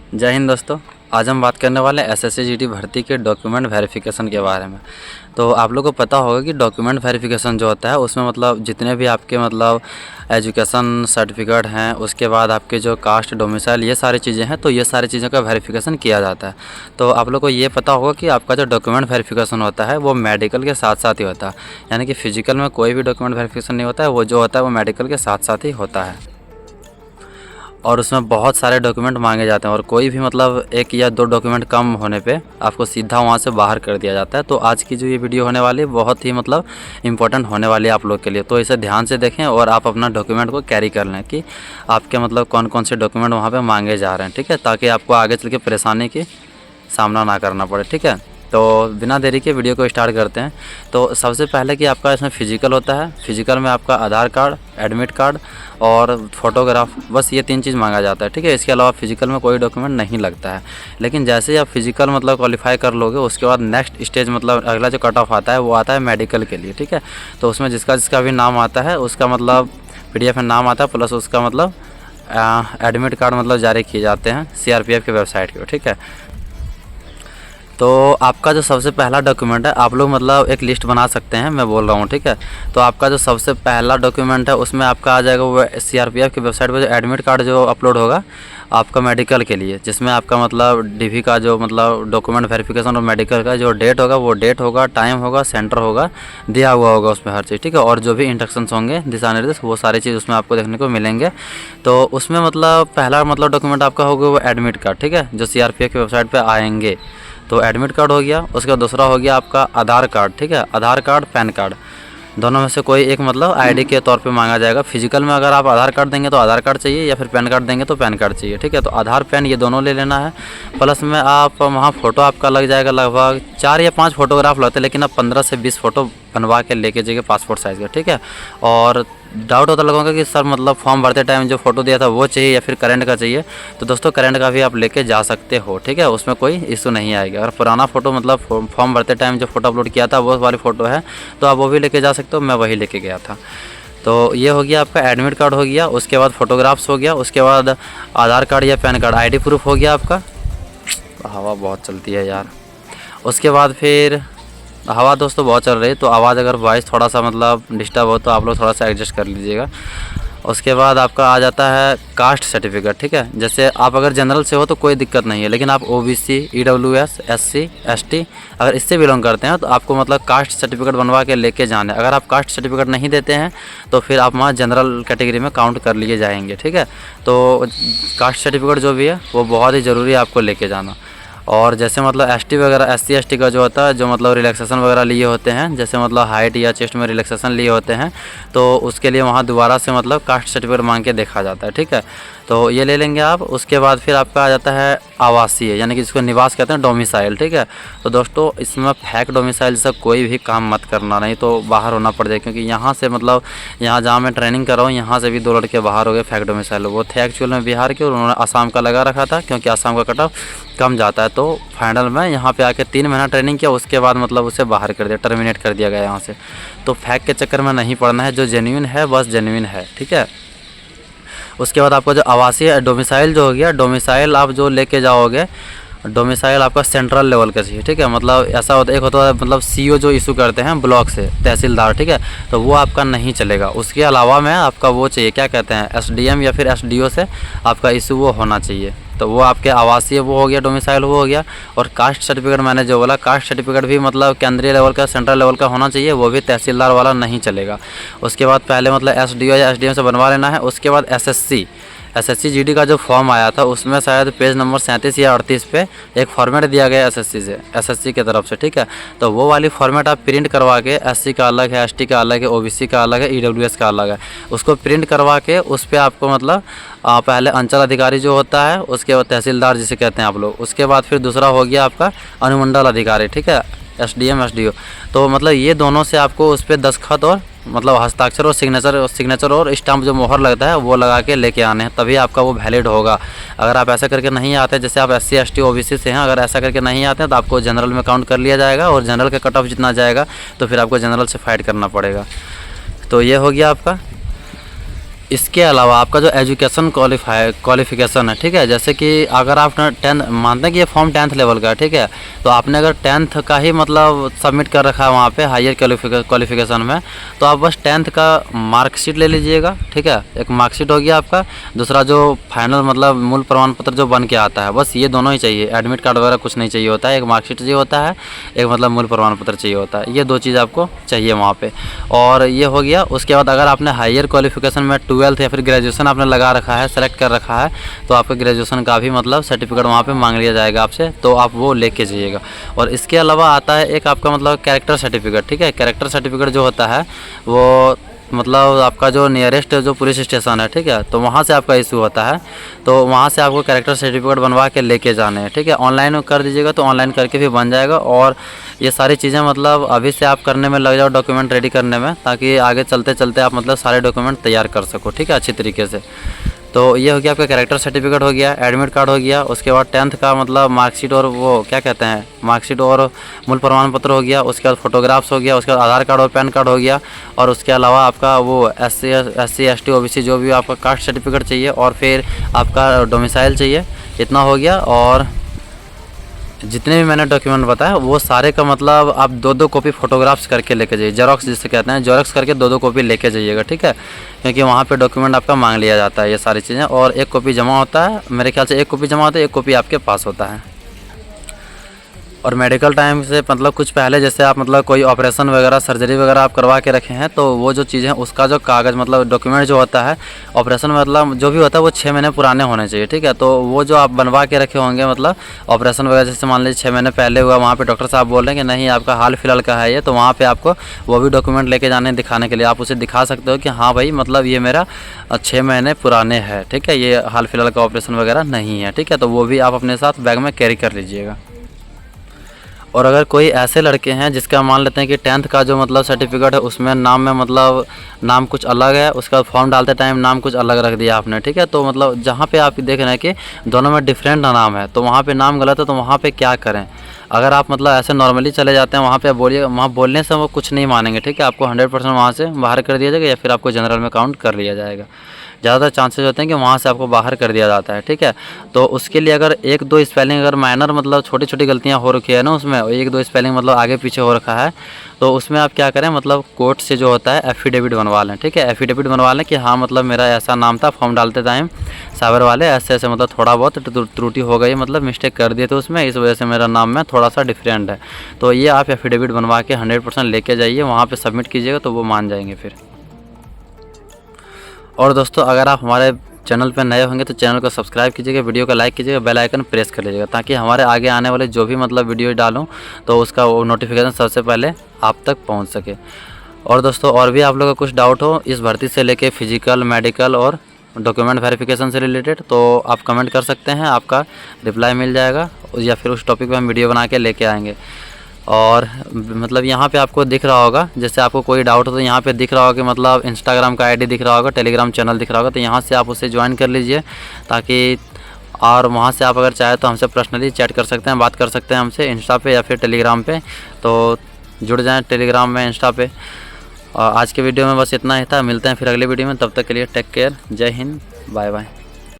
जय हिंद दोस्तों। आज हम बात करने वाले हैं एसएससी जीडी भर्ती के डॉक्यूमेंट वेरिफिकेशन के बारे में। तो आप लोगों को पता होगा कि डॉक्यूमेंट वेरिफिकेशन जो होता है उसमें मतलब जितने भी आपके मतलब एजुकेशन सर्टिफिकेट हैं, उसके बाद आपके जो कास्ट डोमिसाइल ये सारी चीज़ें हैं, तो ये सारी चीज़ों का वेरिफिकेशन किया जाता है। तो आप लोग को ये पता होगा कि आपका जो डॉक्यूमेंट वेरिफिकेशन होता है वो मेडिकल के साथ साथ ही होता है, यानी कि फिजिकल में कोई भी डॉक्यूमेंट वेरिफिकेशन नहीं होता है, वो जो होता है वो मेडिकल के साथ साथ ही होता है। और उसमें बहुत सारे डॉक्यूमेंट मांगे जाते हैं और कोई भी मतलब एक या दो डॉक्यूमेंट कम होने पे आपको सीधा वहाँ से बाहर कर दिया जाता है। तो आज की जो ये वीडियो होने वाली है बहुत ही मतलब इम्पोर्टेंट होने वाली है आप लोग के लिए, तो इसे ध्यान से देखें और आप अपना डॉक्यूमेंट को कैरी कर लें कि आपके मतलब कौन कौन से डॉक्यूमेंट वहाँ पर मांगे जा रहे हैं, ठीक है, ताकि आपको आगे चल के परेशानी की सामना ना करना पड़े, ठीक है। तो बिना देरी के वीडियो को स्टार्ट करते हैं। तो सबसे पहले कि आपका इसमें फ़िज़िकल होता है। फ़िज़िकल में आपका आधार कार्ड, एडमिट कार्ड और फोटोग्राफ, बस ये 3 चीज़ मांगा जाता है, ठीक है। इसके अलावा फ़िज़िकल में कोई डॉक्यूमेंट नहीं लगता है। लेकिन जैसे ही आप फ़िज़िकल मतलब क्वालिफाई कर लोगे, उसके बाद नेक्स्ट स्टेज मतलब अगला जो कट ऑफ आता है वो आता है मेडिकल के लिए, ठीक है। तो उसमें जिसका जिसका भी नाम आता है उसका मतलब PDF में नाम आता है, प्लस उसका मतलब एडमिट कार्ड मतलब जारी किए जाते हैं CRPF की वेबसाइट के, ठीक है। तो आपका जो सबसे पहला डॉक्यूमेंट है, आप लोग मतलब एक लिस्ट बना सकते हैं, मैं बोल रहा हूँ, ठीक है। तो आपका जो सबसे पहला डॉक्यूमेंट है उसमें आपका आ जाएगा वो CRPF की वेबसाइट पर जो एडमिट कार्ड जो अपलोड होगा आपका मेडिकल के लिए, जिसमें आपका मतलब DV का जो मतलब डॉक्यूमेंट वेरिफिकेशन और मेडिकल का जो डेट होगा वो डेट होगा, टाइम होगा, सेंटर होगा, दिया हुआ होगा उसमें हर चीज़, ठीक है। और जो भी इंस्ट्रक्शंस होंगे, दिशा निर्देश, वो सारी चीज़ उसमें आपको देखने को मिलेंगे। तो उसमें मतलब पहला मतलब डॉक्यूमेंट आपका होगा वो एडमिट कार्ड, ठीक है, जो CRPF की वेबसाइट पर आएंगे। तो एडमिट कार्ड हो गया। उसके बाद दूसरा हो गया आपका आधार कार्ड, ठीक है। आधार कार्ड, पैन कार्ड, दोनों में से कोई एक मतलब ID के तौर पे मांगा जाएगा। फिजिकल में अगर आप आधार कार्ड देंगे तो आधार कार्ड चाहिए, या फिर पैन कार्ड देंगे तो पैन कार्ड चाहिए, ठीक है। तो आधार पैन ये दोनों ले लेना है। प्लस में आप वहाँ फ़ोटो आपका लग जाएगा, लगभग 4 या 5 फोटोग्राफ लगते हैं, लेकिन आप 15 से 20 फ़ोटो बनवा के लेके जाइए पासपोर्ट साइज़ का, ठीक है। और डाउट होता लोगों का कि सर मतलब फॉर्म भरते टाइम जो फ़ोटो दिया था वो चाहिए या फिर करंट का चाहिए, तो दोस्तों करंट का भी आप लेके जा सकते हो, ठीक है, उसमें कोई इशू नहीं आएगा। अगर पुराना फ़ोटो मतलब फॉर्म भरते टाइम जो फ़ोटो अपलोड किया था वो वाली फ़ोटो है तो आप वो भी लेके जा सकते हो, मैं वही लेके गया था। तो ये हो गया आपका एडमिट कार्ड हो गया। उसके बाद फ़ोटोग्राफ्स हो गया। उसके बाद आधार कार्ड या पैन कार्ड, ID प्रूफ हो गया आपका। हवा बहुत चलती है यार। उसके बाद फिर हवा दोस्तों बहुत चल रही है, तो आवाज़ अगर वॉइस थोड़ा सा मतलब डिस्टर्ब हो तो आप लोग थोड़ा सा एडजस्ट कर लीजिएगा। उसके बाद आपका आ जाता है कास्ट सर्टिफिकेट, ठीक है। जैसे आप अगर जनरल से हो तो कोई दिक्कत नहीं है, लेकिन आप OBC, EWS, SC, ST अगर इससे बिलोंग करते हैं तो आपको मतलब कास्ट सर्टिफिकेट बनवा के लेके जाना है। अगर आप कास्ट सर्टिफिकेट नहीं देते हैं तो फिर आप वहाँ जनरल कैटेगरी में काउंट कर लिए जाएंगे, ठीक है। तो कास्ट सर्टिफिकेट जो भी है वो बहुत ही ज़रूरी है आपको लेके जाना। और जैसे मतलब ST वगैरह, SC ST का जो होता है, जो मतलब रिलैक्सेशन वगैरह लिए होते हैं, जैसे मतलब हाइट या चेस्ट में रिलैक्सेशन लिए होते हैं, तो उसके लिए वहाँ दोबारा से मतलब कास्ट सर्टिफिकेट मांग के देखा जाता है, ठीक है। तो ये ले लेंगे आप। उसके बाद फिर आपका आ जाता है आवासीय, यानी कि जिसको निवास कहते हैं, डोमिसाइल, ठीक है। तो दोस्तों इसमें फेक डोमिसाइल से कोई भी काम मत करना, नहीं तो बाहर होना पड़ जाए, क्योंकि यहाँ से मतलब यहाँ जहाँ मैं ट्रेनिंग कर रहा हूँ यहाँ से भी 2 लड़के बाहर हो गए फेक डोमिसाइल। वो थे एक्चुअल में बिहार के और उन्होंने आसाम का लगा रखा था, क्योंकि आसाम का कट ऑफ कम जाता है। तो फाइनल में यहाँ पे आके 3 महीना ट्रेनिंग किया, उसके बाद मतलब उसे बाहर कर दिया, टर्मिनेट कर दिया गया यहाँ से। तो फेक के चक्कर में नहीं पड़ना है, जो जेन्युइन है बस जेन्युइन है, ठीक है। उसके बाद आपका जो आवासीय डोमिसाइल जो हो गया, डोमिसाइल आप जो लेके जाओगे, डोमिसाइल आपका सेंट्रल लेवल का चाहिए, ठीक है। मतलब ऐसा होता है, एक होता है मतलब CO जो इशू करते हैं ब्लॉक से, तहसीलदार, ठीक है, तो वो आपका नहीं चलेगा। उसके अलावा में आपका वो चाहिए, क्या कहते हैं, SDM या फिर SDO से आपका इशू वो होना चाहिए। तो वो आपके आवासीय वो हो गया, डोमिसाइल वो हो गया। और कास्ट सर्टिफिकेट मैंने जो बोला, कास्ट सर्टिफिकेट भी मतलब केंद्रीय लेवल का, सेंट्रल लेवल का होना चाहिए, वो भी तहसीलदार वाला नहीं चलेगा। उसके बाद पहले मतलब SDO या SDM से बनवा लेना है। उसके बाद SSC GD का जो फॉर्म आया था उसमें शायद पेज नंबर 37 या 38 पे एक फॉर्मेट दिया गया SSC की तरफ से, ठीक है। तो वो वाली फॉर्मेट आप प्रिंट करवा के, SC का अलग है, ST का अलग है, OBC का अलग है, EWS का अलग है, उसको प्रिंट करवा के उस पर आपको मतलब पहले अंचल अधिकारी जो होता है, उसके बाद तहसीलदार जिसे कहते हैं आप लोग, उसके बाद फिर दूसरा हो गया आपका अनुमंडल अधिकारी, ठीक है, SDM SDO। तो मतलब ये दोनों से आपको उस पर दस्तखत और मतलब हस्ताक्षर और सिग्नेचर और स्टाम्प जो मोहर लगता है वो लगा के लेके आने हैं, तभी आपका वो वैलिड होगा। अगर आप ऐसा करके नहीं आते, जैसे आप SC ST OBC से हैं, अगर ऐसा करके नहीं आते हैं तो आपको जनरल में काउंट कर लिया जाएगा, और जनरल का कट ऑफ जितना जाएगा तो फिर आपको जनरल से फाइट करना पड़ेगा। तो ये हो गया आपका। इसके अलावा आपका जो एजुकेशन क्वालिफ़िकेशन है, ठीक है, जैसे कि अगर आप 10 मानते हैं कि ये फॉर्म 10th लेवल का है, ठीक है, तो आपने अगर 10th का ही मतलब सबमिट कर रखा है वहाँ पे हायर क्वालिफ़िकेशन में, तो आप बस 10th का मार्कशीट ले लीजिएगा, ठीक है। एक मार्कशीट हो गया आपका, दूसरा जो फाइनल मतलब मूल प्रमाण पत्र जो बन के आता है, बस ये दोनों ही चाहिए। एडमिट कार्ड वगैरह कुछ नहीं चाहिए होता है, एक मार्कशीट चाहिए होता है, एक मतलब मूल प्रमाण पत्र चाहिए होता है। ये 2 चीज़ आपको चाहिए वहाँ पे। और ये हो गया। उसके बाद अगर आपने हायर क्वालिफ़िकेशन में 12th या फिर ग्रेजुएशन आपने लगा रखा है, सेलेक्ट कर रखा है, तो आपके ग्रेजुएशन का भी मतलब सर्टिफिकेट वहाँ पे मांग लिया जाएगा आपसे, तो आप वो लेके जाइएगा। और इसके अलावा आता है एक आपका मतलब कैरेक्टर सर्टिफिकेट, ठीक है। कैरेक्टर सर्टिफिकेट जो होता है वो मतलब आपका जो नियरेस्ट जो पुलिस स्टेशन है, ठीक है, तो वहाँ से आपका इशू होता है, तो वहाँ से आपको कैरेक्टर सर्टिफिकेट बनवा के लेके जाने हैं, ठीक है। ऑनलाइन कर दीजिएगा तो ऑनलाइन करके भी बन जाएगा। और ये सारी चीज़ें मतलब अभी से आप करने में लग जाओ, डॉक्यूमेंट रेडी करने में, ताकि आगे चलते चलते आप मतलब सारे डॉक्यूमेंट तैयार कर सको, ठीक है, अच्छी तरीके से। तो ये हो गया आपका कैरेक्टर सर्टिफिकेट हो गया, एडमिट कार्ड हो गया, उसके बाद 10th का मतलब मार्कशीट और वो क्या कहते हैं मार्कशीट और मूल प्रमाण पत्र हो गया, उसके बाद फोटोग्राफ्स हो गया, उसके बाद आधार कार्ड और पैन कार्ड हो गया, और उसके अलावा आपका वो SC ST OBC जो भी आपका कास्ट सर्टिफिकेट चाहिए, और फिर आपका डोमिसाइल चाहिए। इतना हो गया। और जितने भी मैंने डॉक्यूमेंट बताया वो सारे का मतलब आप 2-2 कॉपी फोटोग्राफ्स करके लेके जाइए, जेरोक्स जिसे कहते हैं, जेरोक्स करके 2-2 कॉपी लेके जाइएगा, ठीक है, क्योंकि वहाँ पे डॉक्यूमेंट आपका मांग लिया जाता है ये सारी चीज़ें। और 1 कॉपी जमा होता है, मेरे ख्याल से 1 कॉपी जमा होता है, 1 कॉपी आपके पास होता है। और मेडिकल टाइम से मतलब कुछ पहले जैसे आप मतलब कोई ऑपरेशन वगैरह सर्जरी वगैरह आप करवा के रखे हैं, तो वो जो चीज़ें उसका जो कागज़ मतलब डॉक्यूमेंट जो होता है ऑपरेशन मतलब जो भी होता है वो 6 महीने पुराने होने चाहिए, ठीक है। तो वो जो आप बनवा के रखे होंगे मतलब ऑपरेशन वगैरह जैसे मान लीजिए 6 महीने पहले हुआ, वहाँ पे डॉक्टर साहब बोल रहे हैं कि नहीं आपका हाल फिलहाल का है ये, तो वहाँ पर आपको वो भी डॉक्यूमेंट लेके जाने दिखाने के लिए आप उसे दिखा सकते हो कि हाँ भाई मतलब ये मेरा 6 महीने पुराने है, ठीक है, ये हाल फिलहाल का ऑपरेशन वगैरह नहीं है, ठीक है। तो वो भी आप अपने साथ बैग में कैरी कर लीजिएगा। और अगर कोई ऐसे लड़के हैं जिसका मान लेते हैं कि 10th का जो मतलब सर्टिफिकेट है उसमें नाम में मतलब नाम कुछ अलग है, उसका फॉर्म डालते टाइम नाम कुछ अलग रख दिया आपने, ठीक है, तो मतलब जहाँ पे आप देख रहे हैं कि दोनों में डिफरेंट नाम है, तो वहाँ पे नाम गलत है, तो वहाँ पे क्या करें। अगर आप मतलब ऐसे नॉर्मली चले जाते हैं वहाँ पे बोलिए, वहाँ बोलने से वो कुछ नहीं मानेंगे, ठीक है, आपको 100% वहाँ से बाहर कर दिया जाएगा, या फिर आपको जनरल में काउंट कर लिया जाएगा। ज़्यादातर चांसेस होते हैं कि वहाँ से आपको बाहर कर दिया जाता है, ठीक है। तो उसके लिए अगर 1-2 स्पेलिंग अगर माइनर मतलब छोटी छोटी गलतियाँ हो रखी है ना उसमें, 1-2 स्पेलिंग मतलब आगे पीछे हो रखा है, तो उसमें आप क्या करें मतलब कोर्ट से जो होता है एफिडेविट बनवा लें, ठीक है। एफिडेविट बनवा लें कि हाँ मतलब मेरा ऐसा नाम था, फॉर्म डालते टाइम साइबर वाले ऐसे ऐसे मतलब थोड़ा बहुत त्रुटि हो गई, मतलब मिस्टेक कर दिए थे उसमें, इस वजह से मेरा नाम में थोड़ा सा डिफरेंट है। तो ये आप एफिडेविट बनवा के 100% लेके जाइए, वहाँ पर सबमिट कीजिएगा तो वो मान जाएंगे फिर। और दोस्तों अगर आप हमारे चैनल पर नए होंगे तो चैनल को सब्सक्राइब कीजिएगा, वीडियो को लाइक कीजिएगा, बेल आइकन प्रेस कर लीजिएगा, ताकि हमारे आगे आने वाले जो भी मतलब वीडियो डालूं तो उसका वो नोटिफिकेशन सबसे पहले आप तक पहुंच सके। और दोस्तों और भी आप लोगों का कुछ डाउट हो इस भर्ती से लेके फिजिकल, मेडिकल और डॉक्यूमेंट वेरिफिकेशन से रिलेटेड, तो आप कमेंट कर सकते हैं, आपका रिप्लाई मिल जाएगा, या फिर उस टॉपिक पर हम वीडियो बना के लेके आएँगे। और मतलब यहाँ पे आपको दिख रहा होगा, जैसे आपको कोई डाउट हो तो यहाँ पे दिख रहा होगा कि मतलब इंस्टाग्राम का आईडी दिख रहा होगा, टेलीग्राम चैनल दिख रहा होगा, तो यहाँ से आप उसे ज्वाइन कर लीजिए, ताकि और वहाँ से आप अगर चाहे तो हमसे पर्सनली चैट कर सकते हैं, बात कर सकते हैं हमसे इंस्टा पे या फिर टेलीग्राम पे, तो जुड़ जाएँ टेलीग्राम में, इंस्टा पे। और आज के वीडियो में बस इतना ही था, मिलते हैं फिर अगले वीडियो में, तब तक के लिए टेक केयर, जय हिंद, बाय बाय।